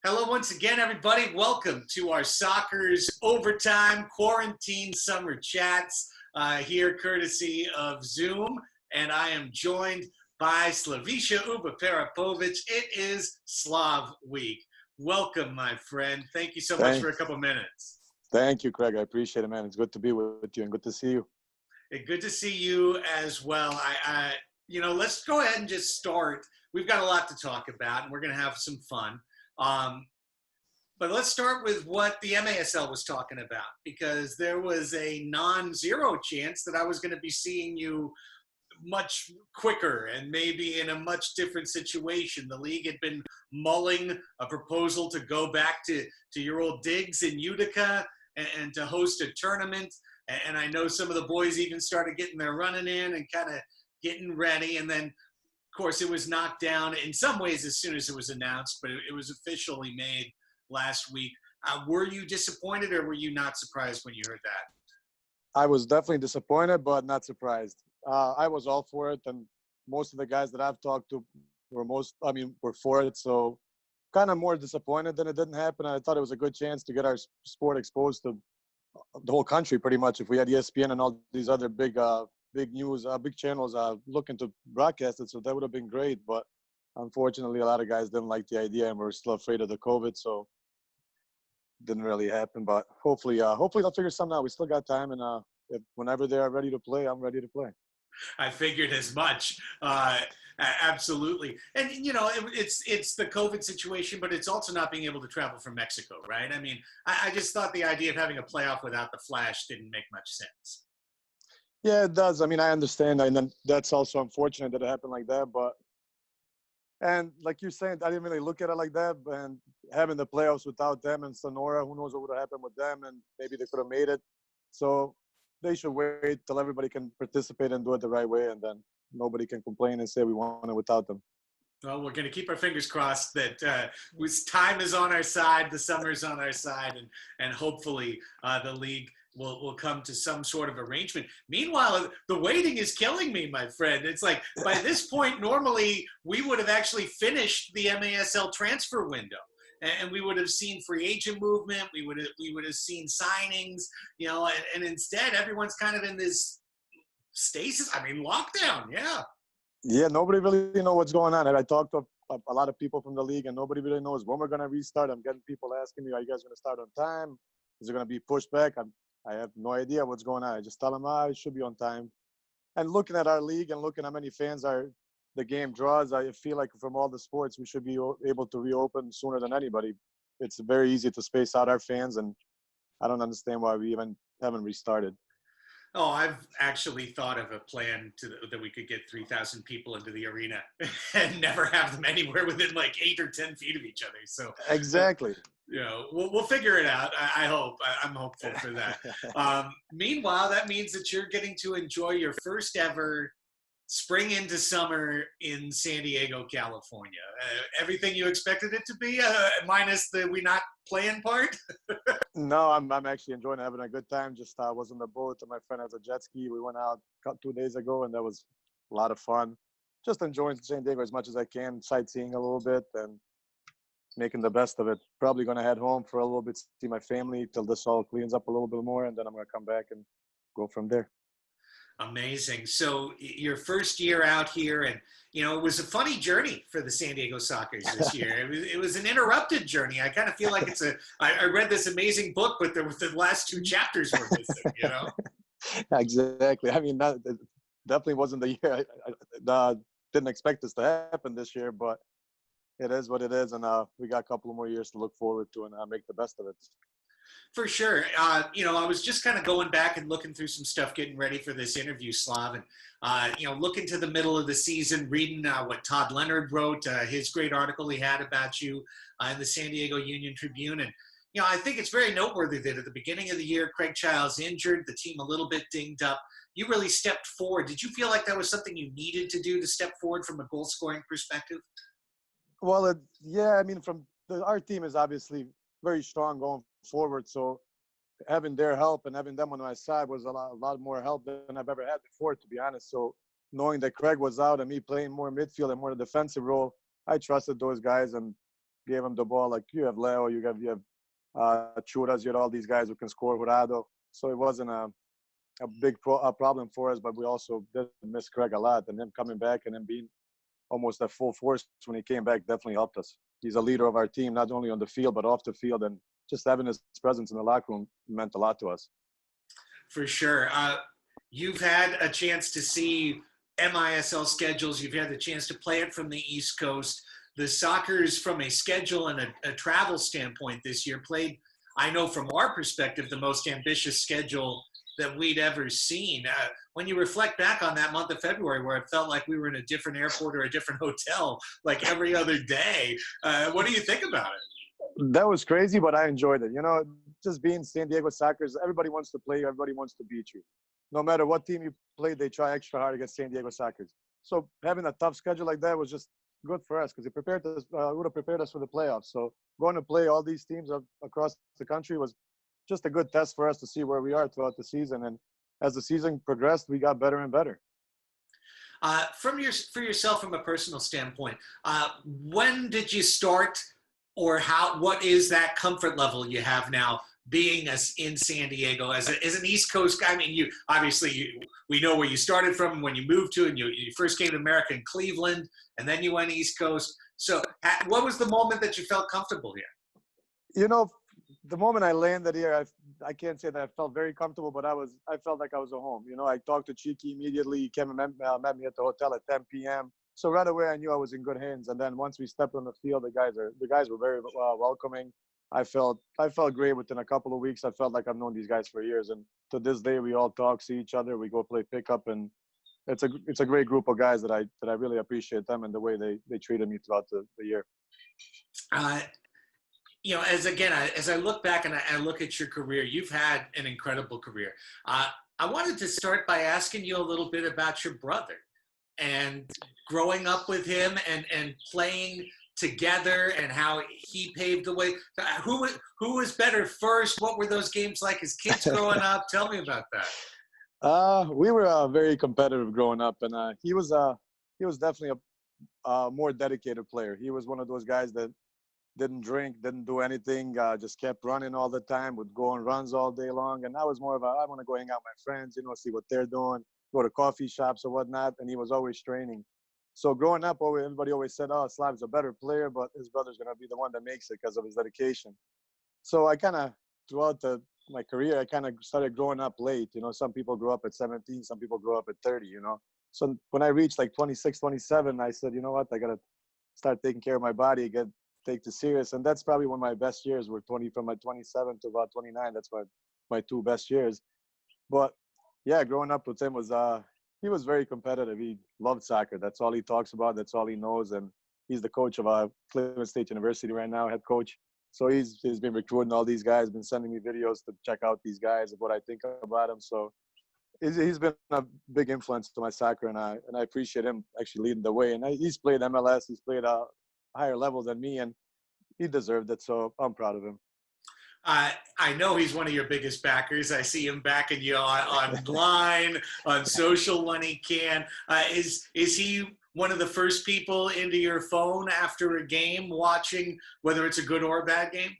Hello, once again, everybody. Welcome to our Soccer's Overtime Quarantine Summer Chats here, courtesy of Zoom. And I am joined by Slavisa Ubiparipovic. It is Slav Week. Welcome, my friend. Thank you so much for a couple minutes. Thank you, Craig. I appreciate it, man. It's good to be with you and good to see you. Good to see you as well. Let's go ahead and just start. We've got a lot to talk about, and we're going to have some fun. But let's start with what the MASL was talking about, because there was a non-zero chance that I was going to be seeing you much quicker and maybe in a much different situation. The league had been mulling a proposal to go back to your old digs in Utica and to host a tournament. And I know some of the boys even started getting their running in and kind of getting ready. And then, of course, it was knocked down in some ways as soon as it was announced, but it was officially made last week. Were you disappointed, or were you not surprised when you heard that? I was definitely disappointed, but not surprised. I was all for it, and most of the guys that I've talked to were for it. So kind of more disappointed than it didn't happen. I thought it was a good chance to get our sport exposed to the whole country, pretty much. If we had ESPN and all these other big news, big channels looking to broadcast it, so that would have been great. But unfortunately, a lot of guys didn't like the idea and were still afraid of the COVID, so didn't really happen. But hopefully they'll figure something out. We still got time, and whenever they are ready to play, I'm ready to play. I figured as much. Absolutely. And, it's the COVID situation, but it's also not being able to travel from Mexico, right? I mean, I just thought the idea of having a playoff without the Flash didn't make much sense. Yeah, it does. I mean, I understand. And then that's also unfortunate that it happened like that. And like you're saying, I didn't really look at it like that. And having the playoffs without them and Sonora, who knows what would have happened with them, and maybe they could have made it. So they should wait till everybody can participate and do it the right way, and then nobody can complain and say we won it without them. Well, we're going to keep our fingers crossed that time is on our side, the summer's on our side, and hopefully the league will come to some sort of arrangement. Meanwhile, the waiting is killing me, my friend. It's like by this point, normally we would have actually finished the MASL transfer window, and we would have seen free agent movement. We would have seen signings, and instead everyone's kind of in this stasis. I mean, lockdown. Yeah. Yeah, nobody really knows what's going on. And I talked to a lot of people from the league, and nobody really knows when we're going to restart. I'm getting people asking me, are you guys going to start on time? Is it going to be pushed back? I have no idea what's going on. I just tell them, it should be on time. And looking at our league and looking at how many fans the game draws, I feel like from all the sports, we should be able to reopen sooner than anybody. It's very easy to space out our fans, and I don't understand why we even haven't restarted. Oh, I've actually thought of a plan that we could get 3,000 people into the arena and never have them anywhere within like 8 or 10 feet of each other. So exactly. We'll figure it out. I hope. I'm hopeful for that. Meanwhile, that means that you're getting to enjoy your first ever spring into summer in San Diego, California. Everything you expected it to be, minus the we not playing part? No, I'm actually enjoying having a good time. Just was on the boat, and my friend has a jet ski. We went out 2 days ago, and that was a lot of fun. Just enjoying San Diego as much as I can, sightseeing a little bit, and making the best of it. Probably going to head home for a little bit, see my family till this all cleans up a little bit more, and then I'm going to come back and go from there. Amazing. So your first year out here, and it was a funny journey for the San Diego Sockers this year. It was an interrupted journey. I kind of feel like I read this amazing book, but the last 2 chapters were missing. Exactly. I mean, that definitely wasn't the year. I didn't expect this to happen this year, but it is what it is, and we got a couple of more years to look forward to and make the best of it. For sure. I was just kind of going back and looking through some stuff, getting ready for this interview, Slav, and, looking to the middle of the season, reading what Todd Leonard wrote, his great article he had about you in the San Diego Union Tribune. And, I think it's very noteworthy that at the beginning of the year, Craig Childs injured, the team a little bit dinged up. You really stepped forward. Did you feel like that was something you needed to do to step forward from a goal-scoring perspective? Well, yeah, I mean, our team is obviously very strong going forward, so having their help and having them on my side was a lot more help than I've ever had before, to be honest. So knowing that Craig was out and me playing more midfield and more defensive role, I trusted those guys, and gave him the ball. Like you have Leo, you have Churas, you had all these guys who can score, Jurado. So it wasn't a big problem for us, but we also did miss Craig a lot. And him coming back and him being almost at full force when he came back definitely helped us. He's a leader of our team, not only on the field, but off the field. And just having his presence in the locker room meant a lot to us. For sure. You've had a chance to see MISL schedules. You've had the chance to play it from the East Coast. The Sockers, from a schedule and a travel standpoint this year, played, I know from our perspective, the most ambitious schedule that we'd ever seen. When you reflect back on that month of February, where it felt like we were in a different airport or a different hotel, like every other day, what do you think about it? That was crazy, but I enjoyed it. You know, just being San Diego Sockers, everybody wants to play, everybody wants to beat you. No matter what team you play, they try extra hard against San Diego Sockers. So having a tough schedule like that was just good for us because it prepared us, would have prepared us for the playoffs. So going to play all these teams across the country was just a good test for us to see where we are throughout the season. And as the season progressed, we got better and better. For yourself, from a personal standpoint, when did you start, or what is that comfort level you have now being in San Diego as an East Coast guy? I mean, we know where you started from when you moved to, and you first came to America in Cleveland, and then you went East Coast. So what was the moment that you felt comfortable here? You know, the moment I landed here, I can't say that I felt very comfortable, but I felt like I was at home. You know, I talked to Cheeky immediately. He came and met me at the hotel at 10 p.m. So right away, I knew I was in good hands. And then once we stepped on the field, the guys were very welcoming. I felt great within a couple of weeks. I felt like I've known these guys for years, and to this day, we all talk, see each other. We go play pickup, and it's a great group of guys that I really appreciate them and the way they treated me throughout the year. You know, as I look back and I look at your career, you've had an incredible career. I wanted to start by asking you a little bit about your brother and growing up with him and playing together and how he paved the way. Who was better first? What were those games like as kids growing up? Tell me about that. We were very competitive growing up, and he was definitely a more dedicated player. He was one of those guys that didn't drink, didn't do anything, just kept running all the time, would go on runs all day long. And I was more of I want to go hang out with my friends, you know, see what they're doing, go to coffee shops or whatnot. And he was always training. So growing up, everybody always said, oh, Slav's a better player, but his brother's going to be the one that makes it because of his dedication. So I kind of, throughout my career, I kind of started growing up late. You know, some people grow up at 17, some people grow up at 30, you know. So when I reached like 26, 27, I said, you know what, I got to start taking care of my body, take this serious. And that's probably one of my best years were from my 27 to about 29. That's my two best years. But yeah, growing up with him he was very competitive. He loved soccer. That's all he talks about. That's all he knows. And he's the coach of Cleveland State University right now, head coach. So he's been recruiting all these guys, been sending me videos to check out these guys, of what I think about them. So he's been a big influence to my soccer, and I appreciate him actually leading the way. And he's played MLS. He's played higher level than me, and he deserved it. So I'm proud of him. I know he's one of your biggest backers. I see him backing you online, on social when he can. Is he one of the first people into your phone after a game, watching whether it's a good or a bad game?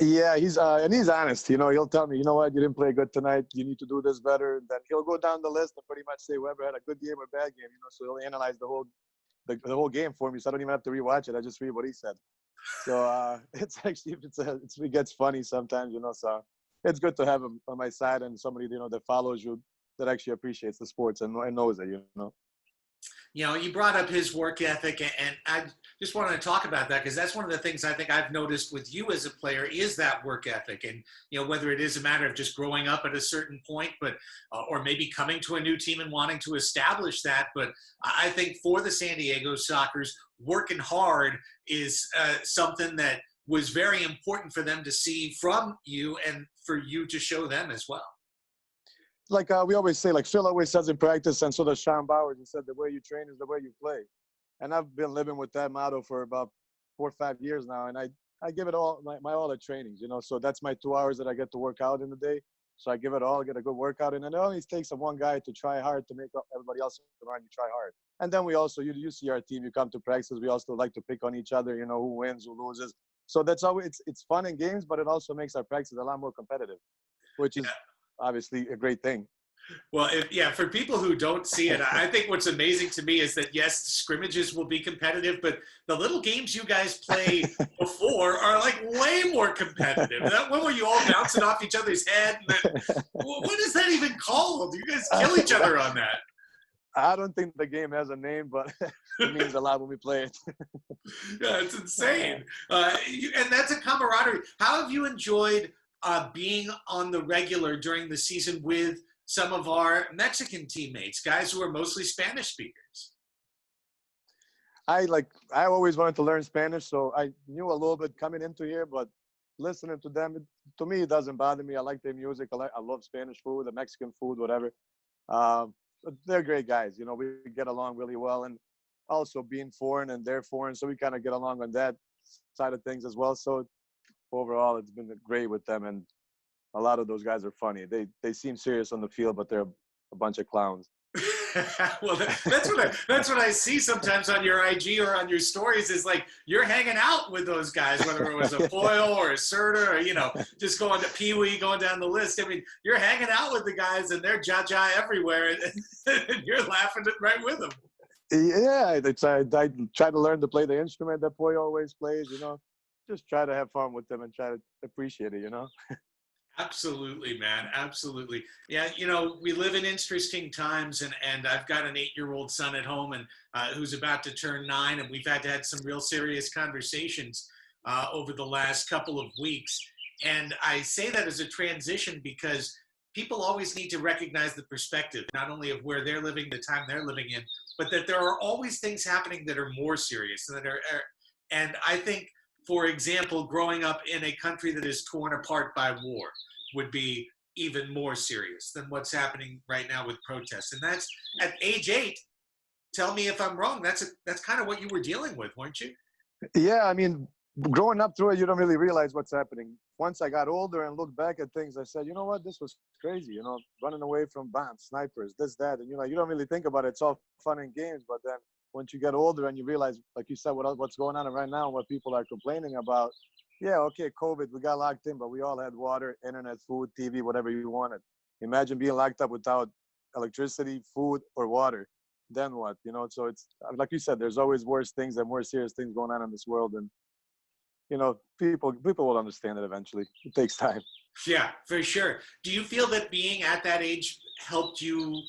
Yeah, he's honest. You know, he'll tell me, you know what, you didn't play good tonight. You need to do this better. Then he'll go down the list and pretty much say whoever had a good game or bad game. You know, so he'll analyze the whole game for me, so I don't even have to rewatch it. I just read what he said. So it's actually it gets funny sometimes, you know. So it's good to have him on my side and somebody, you know, that follows you, that actually appreciates the sports and knows it, you know. You know, you brought up his work ethic, and I just wanted to talk about that because that's one of the things I think I've noticed with you as a player is that work ethic. And, you know, whether it is a matter of just growing up at a certain point, but or maybe coming to a new team and wanting to establish that. But I think for the San Diego Sockers, working hard is something that was very important for them to see from you and for you to show them as well. Like we always say, like Phil always says in practice, and so does Sean Bowers. He said, the way you train is the way you play. And I've been living with that motto for about 4 or 5 years now. And I give it all my all at trainings, you know. So that's my 2 hours that I get to work out in the day. So I give it all, get a good workout in, and it only takes one guy to try hard to make everybody else around you try hard. And then we also, you see our team, you come to practice, we also like to pick on each other, you know, who wins, who loses. So that's always, it's fun in games, but it also makes our practice a lot more competitive, which is obviously a great thing. Well, for people who don't see it, I think what's amazing to me is that, yes, scrimmages will be competitive, but the little games you guys play before are like way more competitive. That one where you all bouncing off each other's head. What is that even called? You guys kill each other on that. I don't think the game has a name, but it means a lot when we play it. Yeah, it's insane. And that's a camaraderie. How have you enjoyed being on the regular during the season with some of our Mexican teammates, guys who are mostly Spanish speakers? I always wanted to learn Spanish, so I knew a little bit coming into here, but listening to them, to me, it doesn't bother me. I like their music. I love Spanish food, the Mexican food, whatever. But they're great guys. You know, we get along really well, and also being foreign and they're foreign, so we kind of get along on that side of things as well. So overall, it's been great with them, and a lot of those guys are funny. They seem serious on the field, but they're a bunch of clowns. Well, that's what I see sometimes on your IG or on your stories is like you're hanging out with those guys, whether it was a Foyle or a Serta or, you know, just going to Pee Wee, going down the list. I mean, you're hanging out with the guys and they're jaja everywhere, and you're laughing right with them. Yeah, I try to learn to play the instrument that Foyle always plays, you know. Just try to have fun with them and try to appreciate it, you know. Absolutely, man. Absolutely. Yeah, you know, we live in interesting times, and I've got an 8-year-old son at home and who's about to turn 9, and we've had to have some real serious conversations over the last couple of weeks. And I say that as a transition because people always need to recognize the perspective, not only of where they're living, the time they're living in, but that there are always things happening that are more serious. And I think, for example, growing up in a country that is torn apart by war would be even more serious than what's happening right now with protests. And that's at age 8. Tell me if I'm wrong. That's kind of what you were dealing with, weren't you? Yeah, I mean, growing up through it, you don't really realize what's happening. Once I got older and looked back at things, I said, you know what, this was crazy, you know, running away from bombs, snipers, this, that. And, you know, you don't really think about it. It's all fun and games. But then once you get older and you realize, like you said, what's going on right now, what people are complaining about, yeah, okay, COVID, we got locked in, but we all had water, internet, food, TV, whatever you wanted. Imagine being locked up without electricity, food, or water. Then what? You know, so it's like you said, there's always worse things and more serious things going on in this world. And, you know, people will understand it eventually. It takes time. Yeah, for sure. Do you feel that being at that age helped you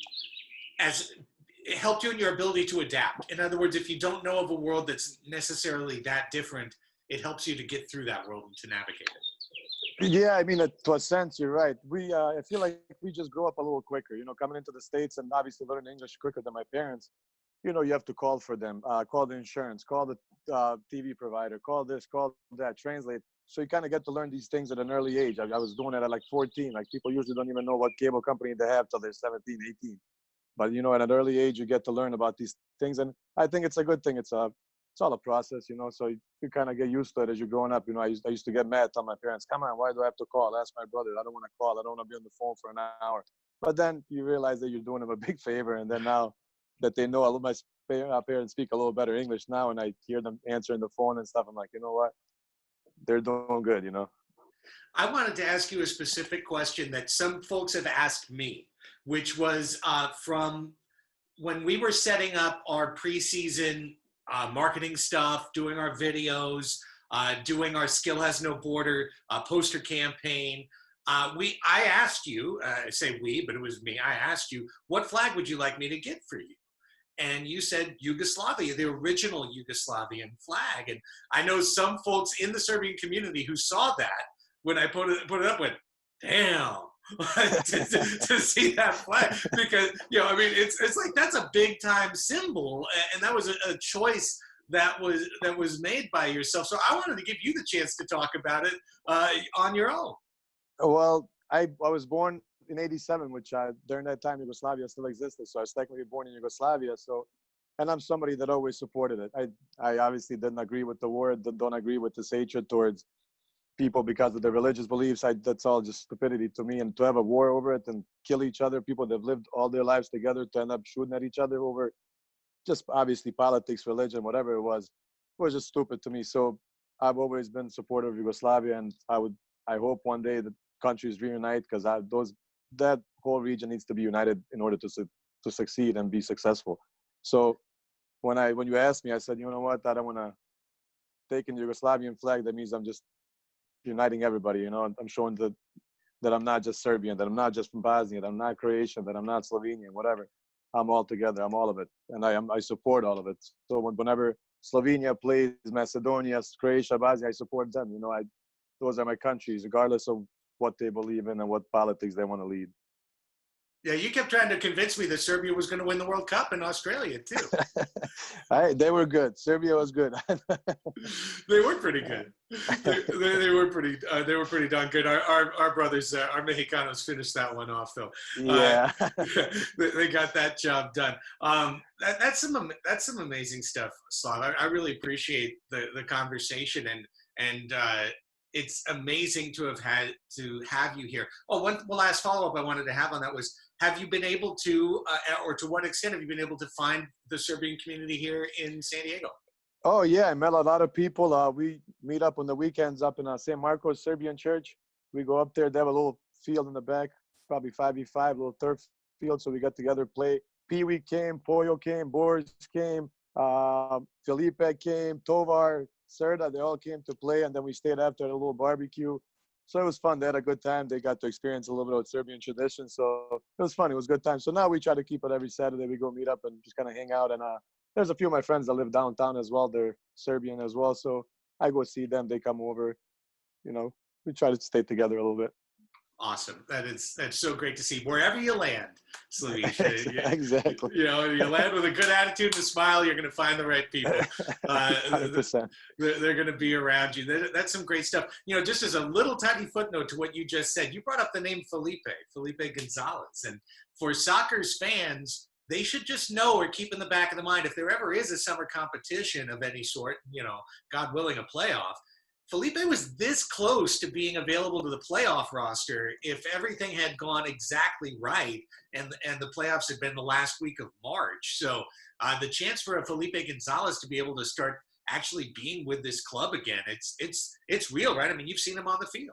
in your ability to adapt? In other words, if you don't know of a world that's necessarily that different, it helps you to get through that world and to navigate it. Yeah, I mean, to a sense, you're right. I feel like we just grow up a little quicker, you know, coming into the States and obviously learning English quicker than my parents. You know, you have to call for them, call the insurance, call the TV provider, call this, call that, translate. So you kind of get to learn these things at an early age. I was doing it at like 14. Like people usually don't even know what cable company they have till they're 17, 18. But, you know, at an early age, you get to learn about these things. And I think it's a good thing. It's all a process, you know, so you kind of get used to it as you're growing up. You know, I used to get mad, tell my parents, come on, why do I have to call? Ask my brother. I don't want to call. I don't want to be on the phone for an hour. But then you realize that you're doing them a big favor. And then now that they know my parents speak a little better English now, and I hear them answering the phone and stuff, I'm like, you know what? They're doing good, you know? I wanted to ask you a specific question that some folks have asked me, which was from when we were setting up our preseason marketing stuff, doing our videos, doing our Skill Has No Border poster campaign. I asked you, I say we, but it was me. I asked you, what flag would you like me to get for you? And you said Yugoslavia, the original Yugoslavian flag. And I know some folks in the Serbian community who saw that when I put it up went, damn, to see that flag. Because, you know, I mean, it's like that's a big time symbol. And that was a choice that was made by yourself. So I wanted to give you the chance to talk about it on your own. Well, I was born in '87, which during that time Yugoslavia still existed, so I was technically born in Yugoslavia. So, and I'm somebody that always supported it. I obviously didn't agree with the war, don't agree with this hatred towards people because of their religious beliefs. That's all just stupidity to me. And to have a war over it and kill each other, people that have lived all their lives together, to end up shooting at each other over just obviously politics, religion, whatever it was just stupid to me. So I've always been supportive of Yugoslavia, and I hope one day the countries reunite, because that whole region needs to be united in order to succeed and be successful. So when you asked me, I said, you know what, I don't want to take in the Yugoslavian flag. That means I'm just uniting everybody. You know, I'm showing that I'm not just Serbian, that I'm not just from Bosnia, that I'm not Croatian, that I'm not Slovenian, whatever. I'm all together. I'm all of it, and I support all of it. So whenever Slovenia plays Macedonia, Croatia, Bosnia, I support them. You know, those are my countries, regardless of what they believe in and what politics they want to lead. Yeah, you kept trying to convince me that Serbia was going to win the World Cup in Australia too. They were good. Serbia was good. They were pretty good. They were pretty darn good. Our brothers, our Mexicanos, finished that one off though. Yeah, they got that job done. That's some amazing stuff, Slav. I really appreciate the conversation, and it's amazing to have you here. Oh, one last follow up I wanted to have on that was: have you been able to, or to what extent have you been able to find the Serbian community here in San Diego? Oh yeah, I met a lot of people. We meet up on the weekends up in San Marcos Serbian church. We go up there. They have a little field in the back, probably 5v5, little turf field. So we get together, play. Pee Wee came, Pollo came, Boris came, Felipe came, Tovar, Serda. They all came to play, and then we stayed after at a little barbecue. So it was fun. They had a good time. They got to experience a little bit of Serbian tradition. So it was fun. It was a good time. So now we try to keep it every Saturday. We go meet up and just kind of hang out. And there's a few of my friends that live downtown as well. They're Serbian as well. So I go see them. They come over. You know, we try to stay together a little bit. Awesome. That's so great to see. Wherever you land, Slavisa, Exactly. You know, you land with a good attitude and a smile, you're going to find the right people. 100%. They're going to be around you. That's some great stuff. You know, just as a little tiny footnote to what you just said, you brought up the name Felipe Gonzalez. And for soccer's fans, they should just know or keep in the back of the mind, if there ever is a summer competition of any sort, you know, God willing, a playoff, Felipe was this close to being available to the playoff roster if everything had gone exactly right and the playoffs had been the last week of March. So the chance for a Felipe Gonzalez to be able to start actually being with this club again, it's real, right? I mean, you've seen him on the field.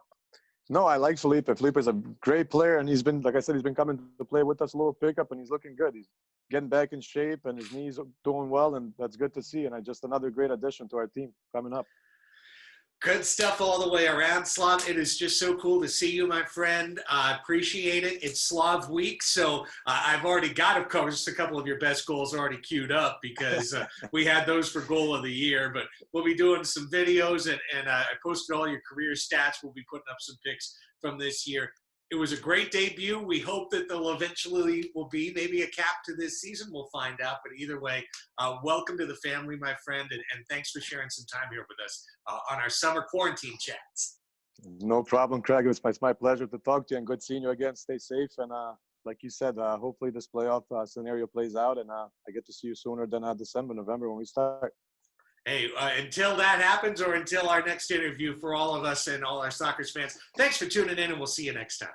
No, I like Felipe. Felipe is a great player, and he's been, like I said, he's been coming to play with us a little pickup, and he's looking good. He's getting back in shape, and his knees are doing well, and that's good to see. And just another great addition to our team coming up. Good stuff all the way around, Slav. It is just so cool to see you, my friend. I appreciate it. It's Slav week, so I've already got, of course, a couple of your best goals already queued up because we had those for goal of the year. But we'll be doing some videos, and I posted all your career stats. We'll be putting up some pics from this year. It was a great debut. We hope that there'll eventually will be maybe a cap to this season. We'll find out. But either way, welcome to the family, my friend, and thanks for sharing some time here with us on our summer quarantine chats. No problem, Craig. It's my pleasure to talk to you, and good seeing you again. Stay safe, and like you said, hopefully this playoff scenario plays out, and I get to see you sooner than December, November when we start. Hey, until that happens, or until our next interview, for all of us and all our soccer fans, thanks for tuning in, and we'll see you next time.